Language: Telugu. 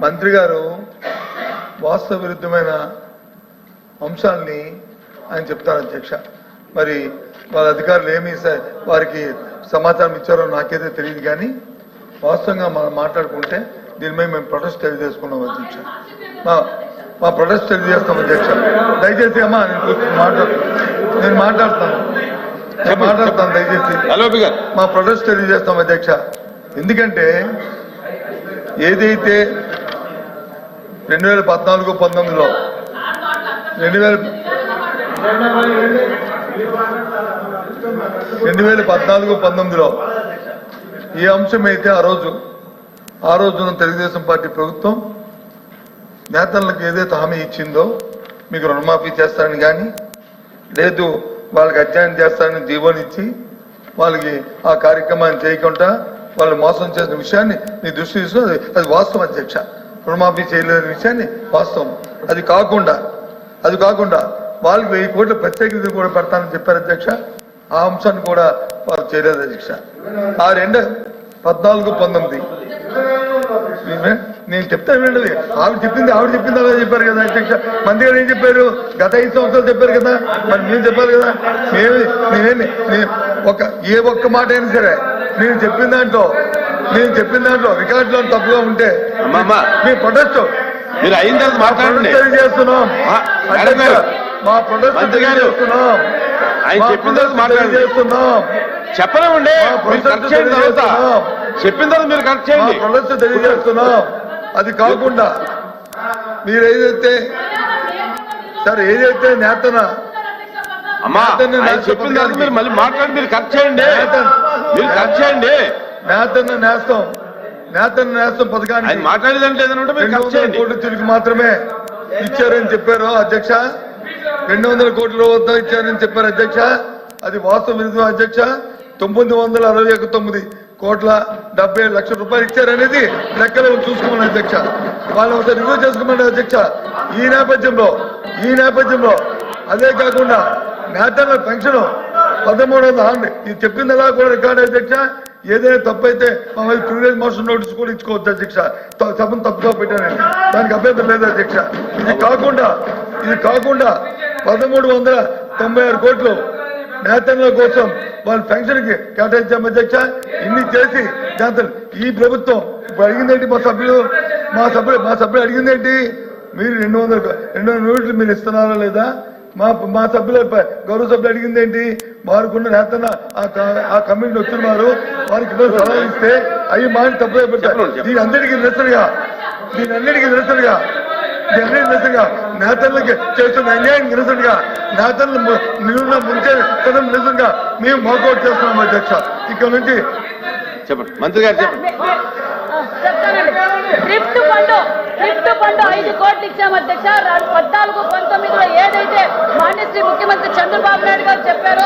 మంత్రి గారు వాస్తవ విరుద్ధమైన అంశాలని ఆయన చెప్తారు అధ్యక్ష. మరి వాళ్ళ అధికారులు ఏమి వారికి సమాచారం ఇచ్చారో నాకైతే తెలియదు, కానీ వాస్తవంగా మనం మాట్లాడుకుంటే దీని మీద మేము ప్రొటెస్ట్ తెలియజేసుకున్నాం అధ్యక్ష. మా ప్రొటెస్ట్ తెలియజేస్తాం అధ్యక్ష. దయచేసి అమ్మా నేను మాట్లాడతాను దయచేసి మా ప్రొటెస్ట్ తెలియజేస్తాం అధ్యక్ష. ఎందుకంటే ఏదైతే 2014-19లో 2014-19లో ఏ అంశమైతే ఆ రోజున తెలుగుదేశం పార్టీ ప్రభుత్వం నేతలకు ఏదైతే హామీ ఇచ్చిందో మీకు రుణమాఫీ చేస్తారని కానీ లేదు వాళ్ళకి అధ్యయనం చేస్తారని జీవోనిచ్చి వాళ్ళకి ఆ కార్యక్రమాన్ని చేయకుండా వాళ్ళు మోసం చేసిన విషయాన్ని మీ దృష్టి తీసుకుని అది వాస్తవం అధ్యక్ష. రుణమాఫీ చేయలేని విషయాన్ని వాస్తవం. అది కాకుండా వాళ్ళకి 1000 కోట్ల ప్రత్యేక నిధులు కూడా పెడతానని చెప్పారు అధ్యక్ష. ఆ అంశాన్ని కూడా వాళ్ళు చేయలేదు అధ్యక్ష. ఆ 2014-19 నేను చెప్తాను వినండి. ఆవిడ చెప్పింది అలా చెప్పారు కదా అధ్యక్ష. మంత్రి గారు ఏం చెప్పారు? గత 5 సంవత్సరాలు చెప్పారు కదా, మరి మేము చెప్పాలి కదా. ఏ ఒక్క మాట అయినా సరే నేను చెప్పిన దాంట్లో రికార్డులో తప్పుగా ఉంటే మేము ప్రొటెస్ట్ చేస్తున్నాం. మా ప్రొటెస్ట్ చేస్తున్నాం. చెప్పలేమండి. చెప్పిన తర్వాత మీరు కరెక్ట్ చేయండి. ప్రొటెస్ట్ తెలియజేస్తున్నాం. అది కాకుండా మీరు ఏదైతే నేతన చెప్పిన తర్వాత మీరు మళ్ళీ మాట్లాడి మీరు కరెక్ట్ చేయండి. నేతన్న నేస్తం పథకాన్ని మాట్లాడేదంటే 200 కోట్లు తిరిగి మాత్రమే ఇచ్చారని చెప్పారు అధ్యక్ష. 200 కోట్ల వద్ద ఇచ్చారని చెప్పారు అధ్యక్ష. అది వాస్తవం విరుద్ధం అధ్యక్ష. 969 కోట్ల 70 లక్షల రూపాయలు ఇచ్చారనేది లెక్కలు చూసుకోమని అధ్యక్ష. వాళ్ళు ఒకసారి రివ్యూ చేసుకోమని అధ్యక్ష. ఈ నేపథ్యంలో అదే కాకుండా నేతన్న పెన్షన్ 1300 ఇది చెప్పింది ఎలా కూడా రికార్డు అధ్యక్ష. ఏదైనా తప్పైతే మమ్మల్ని ప్రివిలేజ్ మోషన్ నోటీస్ కూడా ఇచ్చుకోవచ్చు అధ్యక్ష. సభను తప్పుగా పెట్టానండి, దానికి అభ్యంతరం లేదు అధ్యక్ష. ఇది కాకుండా 1396 కోట్లు నేతన్ల కోసం వాళ్ళ పెన్షన్ కి కేటాయించాం అధ్యక్ష. ఇన్ని చేసి దాంతో ఈ ప్రభుత్వం అడిగిందేంటి? మా సభ్యులు అడిగిందేంటి? మీరు 200 యూనిట్లు మీరు ఇస్తున్నారా లేదా? మా సభ్యుల గౌరవ సభ్యులు అడిగింది ఏంటి? వారికున్న నేతన్న ఆ కమిటీని వచ్చిన వారు వారికి సలహా ఇస్తే అవి మాట తప్పుగా పెట్టారు. దీని అన్నిటికీ నిరసనగా నేతలకు చేస్తున్న అన్యాయం నిరసనగా నేతలను ముంచే నిరసనగా మేము వాకౌట్ చేస్తున్నాం అధ్యక్ష. ఇక్కడ నుంచి చెప్పండి మంత్రి గారు చెప్పండి. డ్రిఫ్ట్ ఫండ్ 5 కోట్లు ఇచ్చాం అధ్యక్ష. 14-19లో ఏదైతే మాన్యశ్రీ ముఖ్యమంత్రి చంద్రబాబు నాయుడు గారు చెప్పారో